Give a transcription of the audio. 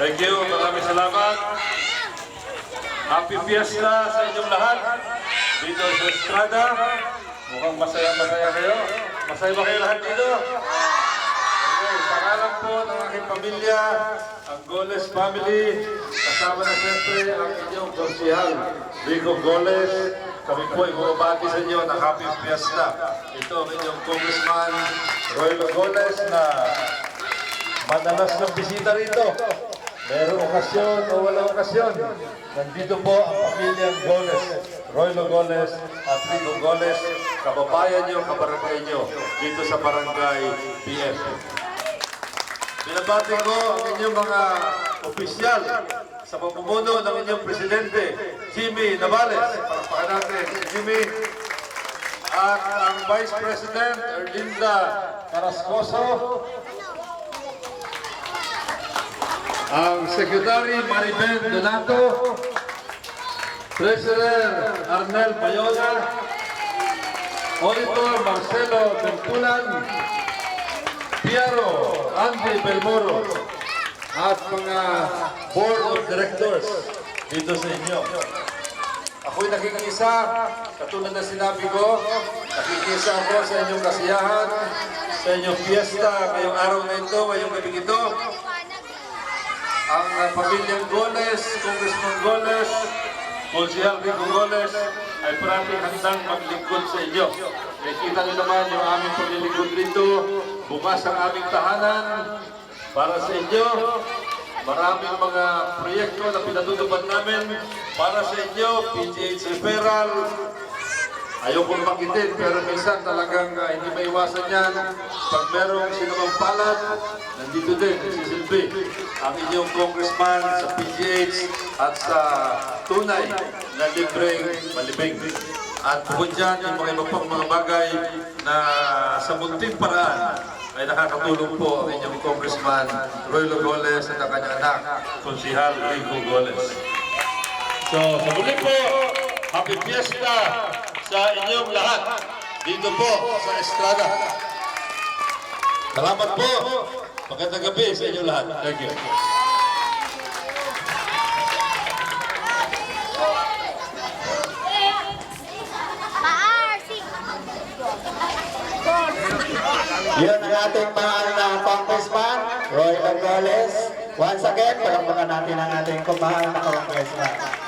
Thank you, maraming salamat. Happy Fiesta sa inyong lahat. Dito sa Estrada. Mukhang masaya-masaya kayo. Masaya ba kayo lahat dito? Okay, sa ngalan po ng aking pamilya, ang Goles family, kasama na siyempre ang inyong konsihal, Rico Goles. Kami po ay bumabati sa inyo ng Happy Fiesta. Ito ang inyong Congressman Roylo Goles na madalas ng bisita rito. Merong okasyon o walang okasyon. Nandito po ang pamilyang Goles, Roylo Goles at Rico Goles, kababayan nyo, kabarangay nyo, dito sa Barangay BF. Binabati ko ang inyong mga opisyal sa pamumuno ng inyong Presidente, Jimmy Navales. Palakpakan natin si Jimmy. At ang Vice President, Erlinda Carrascoso. Ang Secretary Maribel Donato, Treasurer Arnel Bayola, Auditor Marcelo Bentulan, Piero Andy Belmoro, at mga Board of Directors dito sa inyo. Ako'y nakikisa, katulad na sinabi ko, nakikisa ako sa inyong kasiyahan, sa inyong fiesta, ngayong araw na ito, ngayong gabi ito. Ang pamilyang Goles, Congressman Goles, Konsihal Rico Goles, ay parating handang maglingkod sa inyo. Nakikita niyo naman yung aming paglilingkod rito, bukas ang aming tahanan para sa inyo. Maraming mga proyekto na pinatutupad namin para sa inyo, PGH Referral. Ayaw kong makitin, pero minsan talagang hindi maiwasan yan. Pag merong sinumang palad, nandito din, nagsisilbi ang inyong congressman sa PGH at sa tunay na libreng malibing. At bukod dyan, yung mga iba pang mga bagay na sa munting paraan ay nakakatulong po ang inyong congressman Roylo Goles at ang kanyang anak, Konsihal Rico Goles. So, sa muli po, Happy Fiesta sa inyong lahat dito po sa Estrada. Salamat po. Magandang gabi sa inyong lahat. Thank you. Yun ang ating mahal na Congressman, Roylo Goles. Once again, palakpakan natin ang ating kumahal na Congressman.